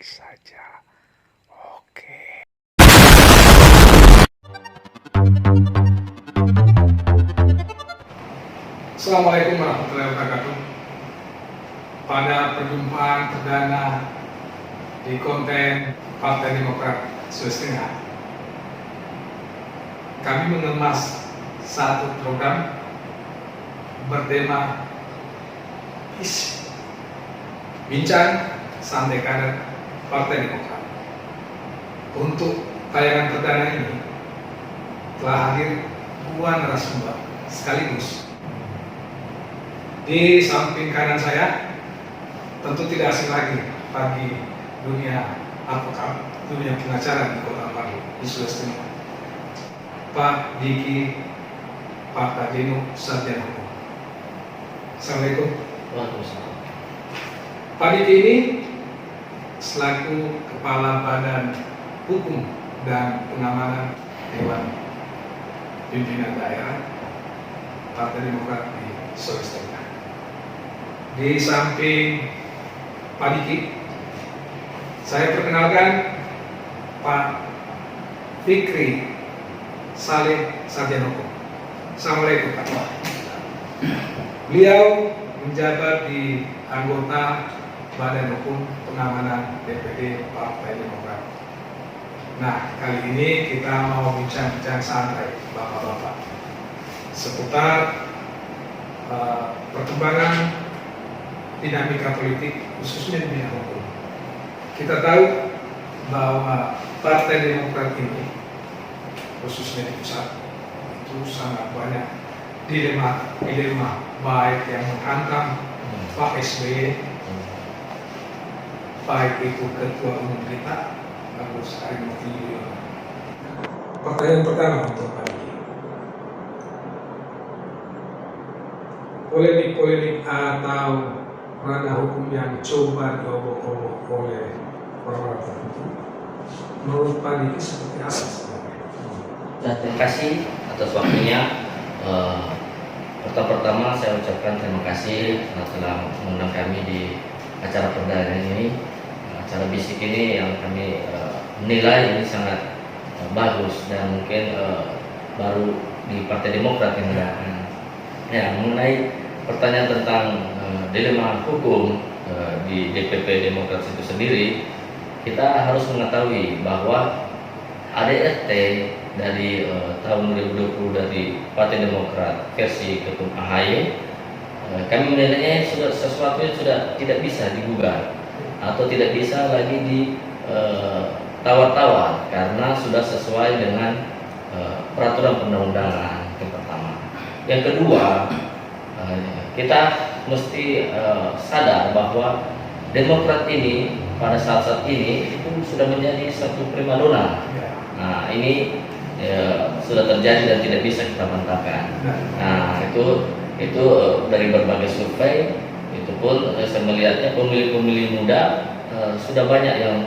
saja. Oke. Assalamualaikum warahmatullahi wabarakatuh. Pada perjumpaan perdana di konten Partai Demokrat Sulawesi Tengah, kami mengemas satu program bertema Bincang Santai Kader Partai Demokrat. Untuk tayangan perdana ini telah hadir dua narasumber sekaligus. Di samping kanan saya, tentu tidak asing lagi bagi dunia advokat, dunia pengacara di Kota Palu, di Sulawesi Tengah, Pak Diki Pardino, sarjana hukum. Assalamualaikum. Waalaikumsalam. Pak Diki ini selaku Kepala Badan Hukum dan Pengamanan Dewan Pimpinan Daerah Partai Demokrat di Sulawesi Tengah. Di samping Pak Diki, saya perkenalkan Pak Fikri Saleh, sarjana hukum. Assalamualaikum Pak. Beliau menjabat di anggota Badan Hukum Pengamanan DPD Partai Demokrat. Nah, kali ini kita mau bincang-bincang santai, Bapak-bapak, seputar perkembangan dinamika politik khususnya di bidang hukum. Kita tahu bahwa Partai Demokrat ini khususnya di pusat itu sangat banyak dilema baik yang menghantam Pak SBY, baik itu Ketua Umum kita Agus Harimurti Yudhoyono. Pertanyaan pertama untuk Pak Diki, polemik atau ranah hukum yang coba diobok-obok oleh orang-orang tertentu, menurut Pak Diki seperti apa sebenarnya? Terima kasih atas waktunya. Pertama saya ucapkan terima kasih telah mengundang kami di acara perdana ini. Acara bisik ini yang kami menilai ini sangat bagus dan mungkin baru di Partai Demokrat yang ada. Ya, mengenai pertanyaan tentang dilema hukum di DPP Demokrat itu sendiri, kita harus mengetahui bahwa ADRT dari tahun 2020 dari Partai Demokrat versi Ketum AHY, kami menilainya sudah sesuatu yang sudah tidak bisa digugat atau tidak bisa lagi ditawar-tawar karena sudah sesuai dengan peraturan perundang-undangan. Yang pertama, yang kedua, kita mesti sadar bahwa Demokrat ini pada saat ini itu sudah menjadi satu primadona. Nah, ini sudah terjadi dan tidak bisa kita bantahkan. Nah, itu dari berbagai survei itu pun saya melihatnya pemilih-pemilih muda sudah banyak yang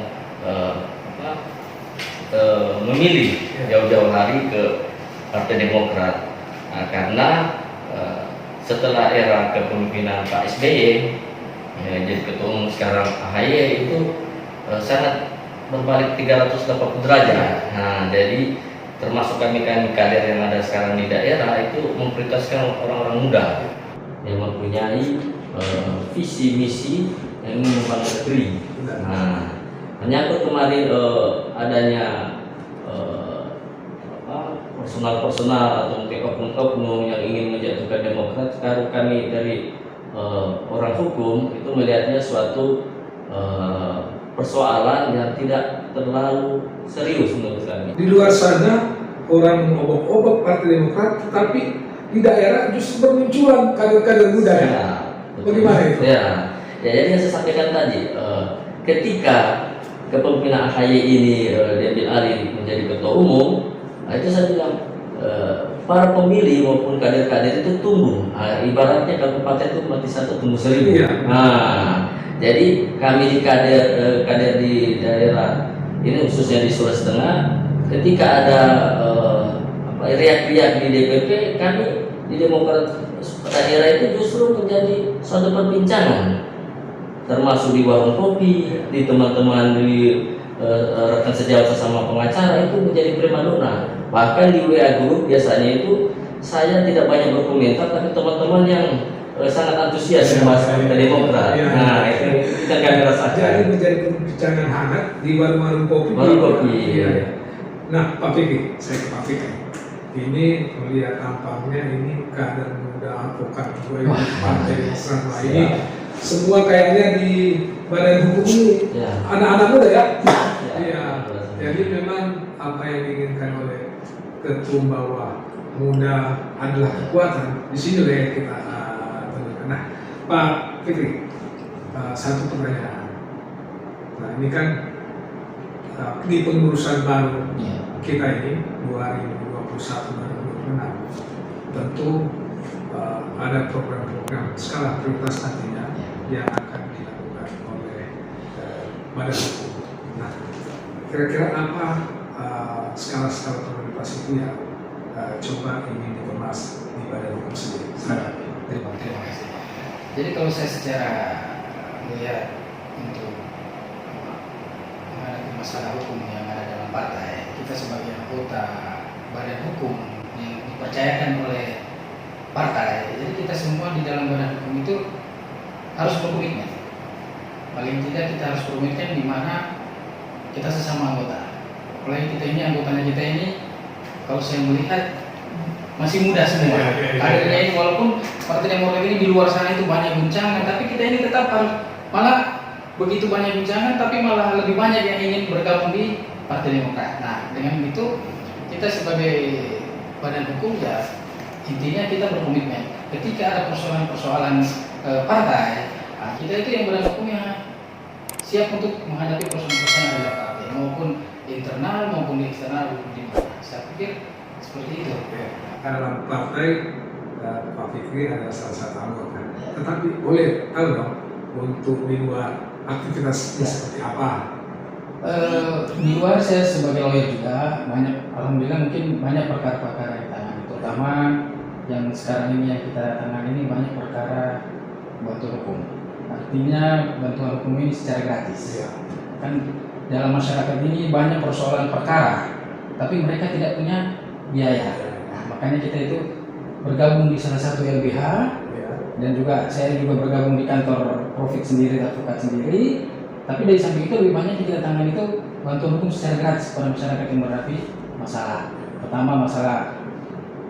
memilih jauh-jauh hari ke Partai Demokrat. Nah, karena setelah era kepemimpinan Pak SBY jadi ketua umum sekarang AHY itu sangat berbalik 380 derajat. Nah, jadi termasuk kami kader yang ada sekarang di daerah itu memprioritaskan orang-orang muda yang mempunyai visi misi yang ingin membangun negeri. Nah, menyangkut kemarin adanya personal atau mungkin oknum-oknum yang ingin menjatuhkan Demokrat, sekarang kami dari orang hukum itu melihatnya suatu persoalan yang tidak terlalu serius menurut kami. Di luar sana orang mengobok-obok Partai Demokrat, tetapi di daerah justru bermunculan kader-kader muda. Ya, bagaimana itu? Ya, jadi yang saya sampaikan tadi, ketika kepemimpinan AHY ini diambil alih menjadi ketua umum, nah itu saya bilang para pemilih maupun kader-kader itu tumbuh. Ibaratnya kabupaten itu mati satu tumbuh seribu. Ya. Nah, jadi kami di kader di daerah ini khususnya di Sulawesi Tengah, ketika ada riak-riak di DPP, kami di Demokrat daerah itu justru menjadi suatu perbincangan. termasuk di warung kopi, di teman-teman di rekan sejawat sesama pengacara itu menjadi primadona. Bahkan di WA group biasanya itu saya tidak banyak berkomentar, tapi teman-teman yang sangat antusias membahas Partai Demokrat. Nah, itu kita kami rasakan. Jadi menjadi perbincangan hangat di warung-warung kopi. Warung kopi. Iya. Nah, Pak Fikri, saya ke Pak Fikri. Ini melihat tampaknya ini kader muda advokat gue Partai Demokrat. Nah, ini semua kayaknya di badan hukum ini anak-anak muda ya. Iya. Jadi memang apa yang diinginkan oleh ketum bahwa muda adalah kekuatan. Di sini ya kita tentukan. Nah, Pak Fikri, satu pertanyaan. Nah, ini kan di pengurusan baru kita ini 2021-2026 tentu ada program-program skala prioritas nantinya yang akan dilakukan oleh badan hukum. Nah, kira-kira apa skala-skala prioritas itu yang coba ingin dikemas di badan hukum sendiri? Terima kasih. Jadi kalau saya secara melihat untuk menghadapi masalah hukum yang ada dalam partai, kita sebagai anggota badan hukum yang dipercayakan oleh partai, jadi kita semua di dalam badan hukum itu harus berkomitmen. Paling tidak kita harus berkomitmen di mana kita sesama anggota. Apalagi kita ini anggotanya kita ini, kalau saya melihat masih muda semua. Kadernya ini walaupun Partai Demokrat ini di luar sana itu banyak guncangan, tapi kita ini tetap harus, malah begitu banyak guncangan, tapi malah lebih banyak yang ingin bergabung di Partai Demokrat. Nah, dengan itu kita sebagai badan hukum ya intinya kita berkomitmen. Ketika ada persoalan-persoalan partai, nah, kita itu yang badan hukum yang siap untuk menghadapi persoalan-persoalan yang ada partai, maupun internal maupun di eksternal. Saya pikir seperti itu. Dalam partai Pak Fikri adalah salah satu anggota. Tetapi boleh tahu dong untuk di luar aktivitasnya seperti apa? Di luar saya sebagai lawyer juga banyak, alhamdulillah mungkin banyak perkara-perkara yang ditangani, terutama yang sekarang ini yang kita tangani ini banyak perkara bantuan hukum. Artinya bantuan hukum ini secara gratis. Kan dalam masyarakat ini banyak persoalan perkara, tapi mereka tidak punya biaya. Nah, makanya kita itu bergabung di salah satu LBH dan juga saya juga bergabung di kantor Profit sendiri, advokat sendiri. Tapi dari samping itu lebih banyak kita tangani itu bantuan hukum secara gratis kepada masyarakat yang menghadapi masalah. Pertama masalah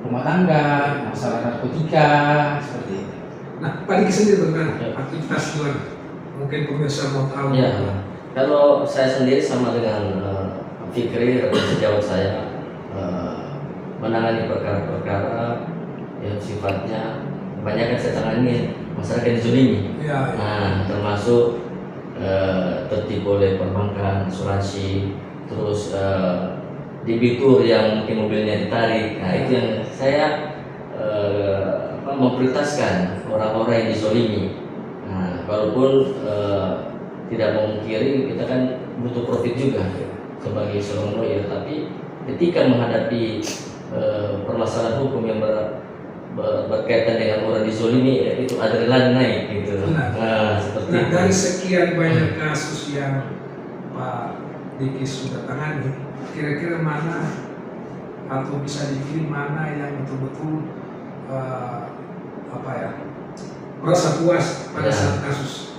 rumah tangga, masalah narkotika, seperti itu. Nah, Pak Diki sendiri bagaimana aktivitas luar? Mungkin pemirsa mau tahu. Ya, kalau saya sendiri sama dengan Fikri, rekan sejawat saya, menangani perkara-perkara yang sifatnya kebanyakan saya tangani masyarakat yang dizolimi. Nah, termasuk tertipu oleh perbankan, asuransi, terus debitur yang mungkin mobilnya ditarik. Nah, itu yang saya memprioritaskan orang-orang yang dizolimi. Nah, walaupun tidak memungkiri kita kan butuh profit juga sebagai seorang lawyer, tapi ketika menghadapi permasalahan hukum yang berkaitan dengan orang dizolimi, itu adrenalin naik gitu. Nah, seperti itu. Dari sekian banyak kasus yang Pak Diki sudah tangani, kira-kira mana atau bisa dipilih mana yang betul-betul merasa puas pada saat kasus?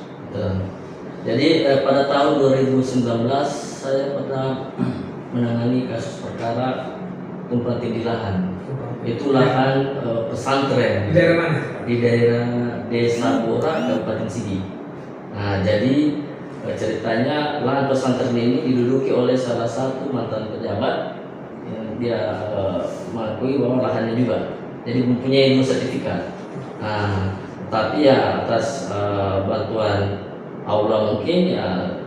Jadi pada tahun 2019 saya pernah menangani kasus perkara tumpang tindih lahan. Itu lahan pesantren di daerah mana? Di daerah Desa Bora, Kabupaten Sigi. Nah, jadi ceritanya lahan pesantren ini diduduki oleh salah satu mantan pejabat yang dia mengakui bahwa lahannya juga, jadi mempunyai 2 sertifikat. Nah, tapi ya atas bantuan Allah mungkin ya,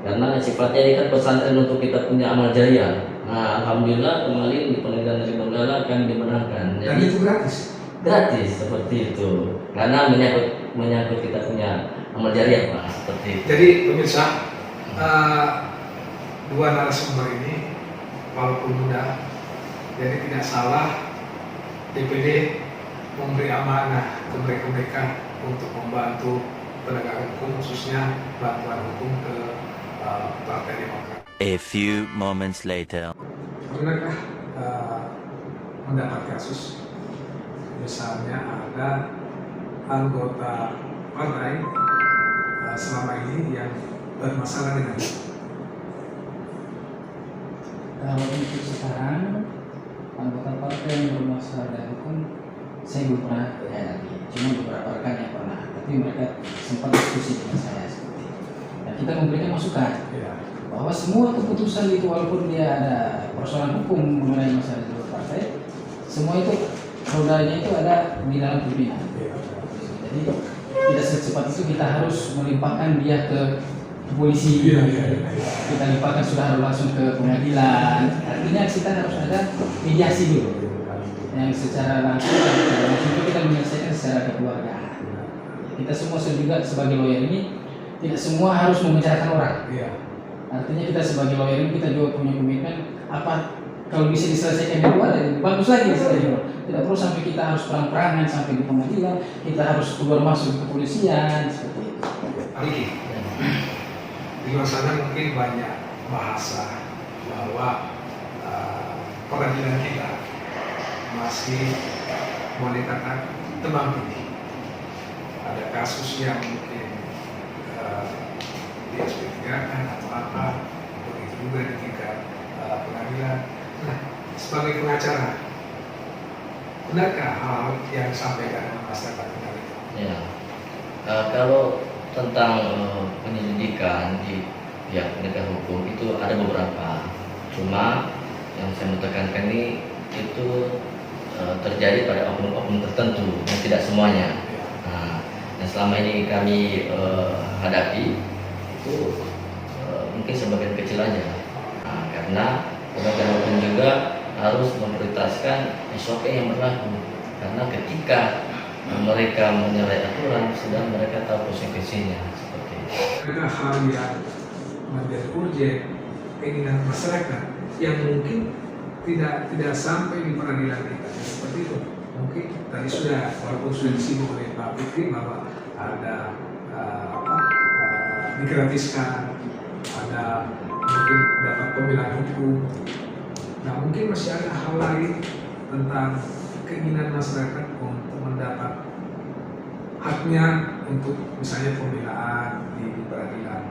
karena sifatnya ini kan pesantren untuk kita punya amal jariah. Nah, alhamdulillah kemarin di Pengadilan Negeri Donggala kami dimenangkan. Dan itu gratis? Gratis seperti itu, karena menyangkut kita punya amal jariah, Pak, seperti itu. Jadi pemirsa, 2 narasumber ini walaupun muda, jadi tidak salah DPD memberi amanah ke mereka untuk membantu penegakan hukum, khususnya bantuan hukum ke Partai Demokrat. A few moments later. Pernahkah mendapat kasus misalnya ada anggota partai selama ini yang bermasalah dengan itu? Kalau untuk sekarang anggota partai yang bermasalah dengan hukum saya belum pernah hadapi, cuma beberapa rekan yang pernah, tapi mereka sempat diskusi dengan saya seperti itu. Dan kita memberikan masukan Ya. bahwa semua keputusan itu walaupun dia ada persoalan hukum mengenai masalah di luar partai, semua itu rodanya itu ada di dalam pimpinan. Ya. Jadi tidak secepat itu kita harus melimpahkan dia ke polisi, Iya, iya, iya. kita limpahkan sudah harus langsung ke pengadilan. Artinya kita harus ada mediasi dulu yang secara langsung itu kita menyelesaikan secara kekeluargaan. Kita semua juga sebagai lawyer ini tidak semua harus membicarakan orang. Iya. Artinya kita sebagai lawyer ini kita juga punya komitmen apa kalau bisa diselesaikan di luar bagus lagi di luar. Tidak perlu sampai kita harus perang-perangan sampai di pengadilan, kita harus keluar masuk ke kepolisian seperti itu. Riki, di luar sana mungkin banyak bahasa bahwa pengadilan kita masih boleh kata tebang pilih. Ada kasus yang mungkin di SP3 atau apa, begitu juga di tingkat pengadilan. Nah, sebagai pengacara, benarkah hal yang disampaikan masyarakat benar itu? Ya, kalau tentang penyelidikan di pihak penegak hukum itu ada beberapa. Cuma yang saya mau tekankan ini itu terjadi pada oknum-oknum tertentu dan tidak semuanya. Nah, yang selama ini kami hadapi itu mungkin sebagian kecil aja. Nah, karena penegak hukum juga harus memprioritaskan SOP yang berlaku. Karena ketika mereka menyalahi aturan, sudah mereka tahu konsekuensinya seperti itu. Ada hal yang menjadi urgen keinginan masyarakat yang mungkin tidak sampai di peradilan kita seperti itu. Mungkin tadi sudah walaupun sudah disinggung oleh Pak Fikri bahwa ada digratiskan, ada mungkin dapat pembelaan hukum. Nah mungkin masih ada hal lain tentang keinginan masyarakat untuk mendapat haknya untuk misalnya pembelaan di peradilan.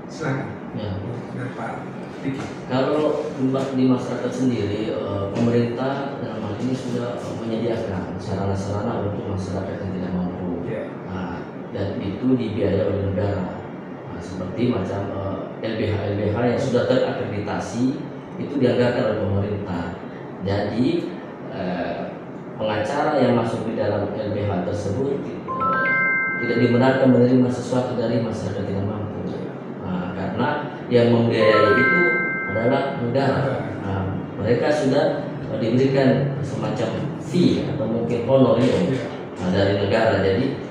Silakan. Ya. Dari Pak Diki. Kalau di masyarakat sendiri, pemerintah dalam hal ini sudah menyediakan sarana-sarana untuk masyarakat yang tidak mampu. Ya. Nah, dan itu dibiayai oleh negara. Nah, seperti macam LBH yang sudah terakreditasi itu dianggarkan oleh pemerintah. Jadi pengacara yang masuk di dalam LBH tersebut tidak dibenarkan menerima sesuatu dari masyarakat tidak mampu. Nah, karena yang membiayai itu adalah negara. Nah, mereka sudah diberikan semacam fee atau mungkin honorarium dari negara. Jadi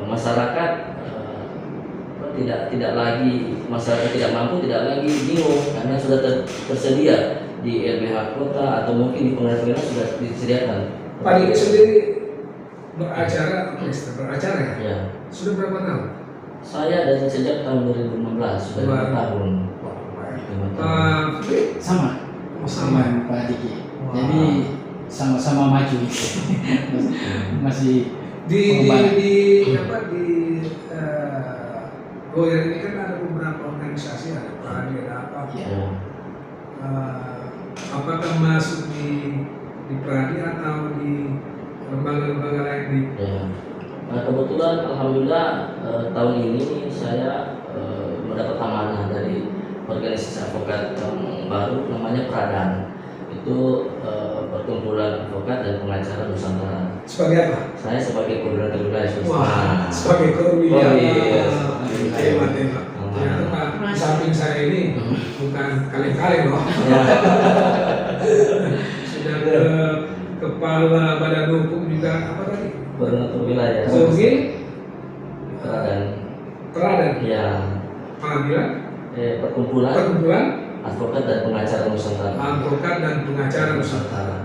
masyarakat tidak lagi, masyarakat tidak mampu tidak lagi bingung karena sudah tersedia di LBH kota atau mungkin di pengadilan sudah disediakan. Pak Diki sendiri beracara ya? Ya. Sudah berapa tahun? Saya dari sejak tahun 2015 sudah 5 tahun. Sama dengan Pak Diki. Jadi sama-sama maju itu. Masih di pengembangan. lawyer ini kan ada beberapa organisasi, ada Pradi, ada apa? Ya. Apakah masuk di Pradi atau di lembaga-lembaga lain di? Ya. Nah, kebetulan alhamdulillah tahun ini saya mendapat amanah dari organisasi advokat yang baru namanya Pradan. Itu perkumpulan advokat dan pengacara Nusantara. Sebagai apa? Saya sebagai koordinator wilayah. Wah, sebagai koordinator. Oh, iya. Hebat. Ternyata Pak, di samping saya ini bukan kaleng-kaleng loh. Sudah ke kepala badan hukum juga apa tadi? Koordinator wilayah. Mungkin Pradan. Ya. Peradilan, Perkumpulan perkumpulan advokat dan pengacara Nusantara. advokat dan pengacara Nusantara.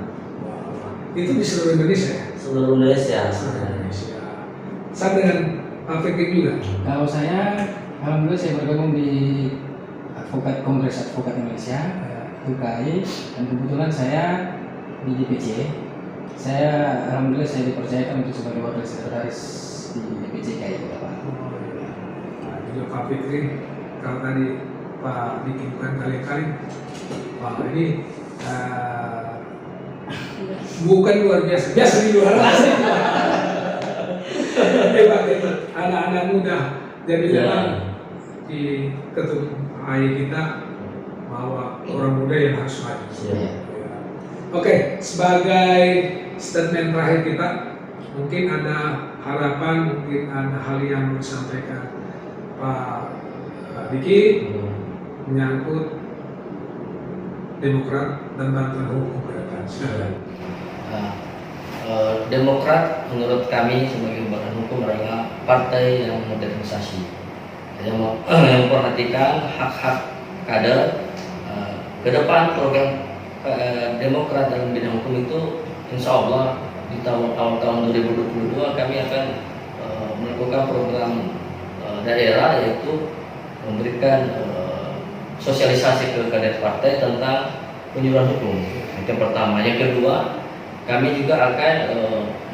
Itu di seluruh Indonesia ya? Seluruh Indonesia. Seluruh Indonesia. Saya dengan Pak Fikri juga? Kalau saya, alhamdulillah saya bergabung di Kongres Advokat Indonesia, UKI, dan kebetulan saya di DPC. Saya alhamdulillah saya dipercayakan untuk sebagai wakil sekretaris di DPC KI Bapak. Nah, juga Pak Fikri, kalau tadi Pak Diki bukan kali-kali, Pak ini bukan luar biasa, biasa di luar biasa. Hebat itu, anak-anak muda. Jadi memang di ketum AI kita bahwa orang muda yang harus maju. Siap. Oke, sebagai statement terakhir kita, mungkin ada harapan, mungkin ada hal yang mau disampaikan Pak Diki menyangkut Demokrat dan bantuan hukum ke depan. Silakan. Nah, Demokrat menurut kami sebagai badan hukum adalah partai yang modernisasi, yang memperhatikan hak-hak kader. Ke depan program Demokrat dalam bidang hukum itu insya Allah di tahun 2022 kami akan melakukan program daerah, yaitu memberikan sosialisasi ke kader partai tentang penyuluhan hukum. Yang pertama. Yang kedua, kami juga akan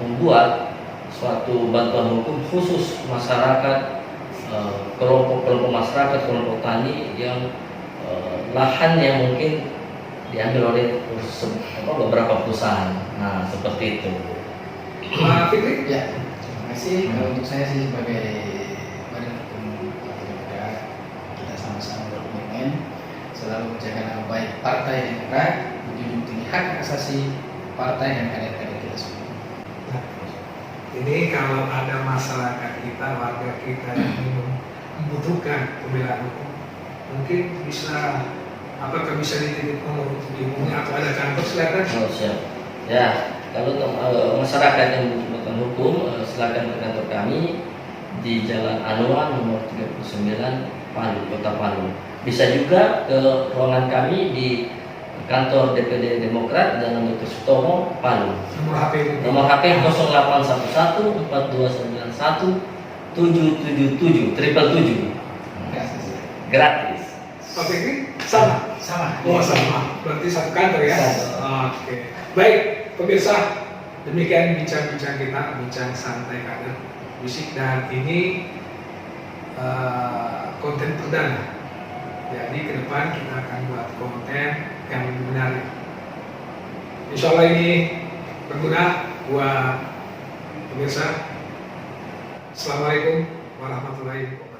membuat suatu bantuan hukum khusus masyarakat, kelompok-kelompok masyarakat, kelompok tani yang lahannya mungkin diambil oleh beberapa perusahaan. Nah, seperti itu. Pak Fikri? Ya, terima kasih. Kalau untuk saya sih sebagai badan hukum partai Demokrat, kita sama-sama berkomitmen selalu menjaga nama baik Partai Demokrat, menjunjung tinggi hak asasi partai dan kader-kader kita semua. Nah, ini kalau ada masyarakat kita, warga kita yang membutuhkan pembelaan hukum, mungkin bisa, apakah bisa dititip nomor hubungi atau ada kantor, silakan. Oh, siap. Ya, kalau untuk masyarakat yang membutuhkan hukum, silakan ke kantor kami di Jalan Anuan nomor 39 Palu, Kota Palu. Bisa juga ke ruangan kami di kantor DPD Demokrat Jalan Dr. Sutomo, Palu. Nomor HP mungkin. Nomor HP 0811 4291 777 777. Kasih. Gratis. Pak Fikri? Sama? Sama. Oh sama, berarti satu kantor ya? Sama. Oke. Baik, pemirsa, demikian bincang-bincang kita, bincang santai kader bisik, dan ini konten perdana. Jadi ke depan kita akan buat konten yang lebih menarik. Insya Allah ini berguna buat pemirsa. Assalamualaikum warahmatullahi wabarakatuh.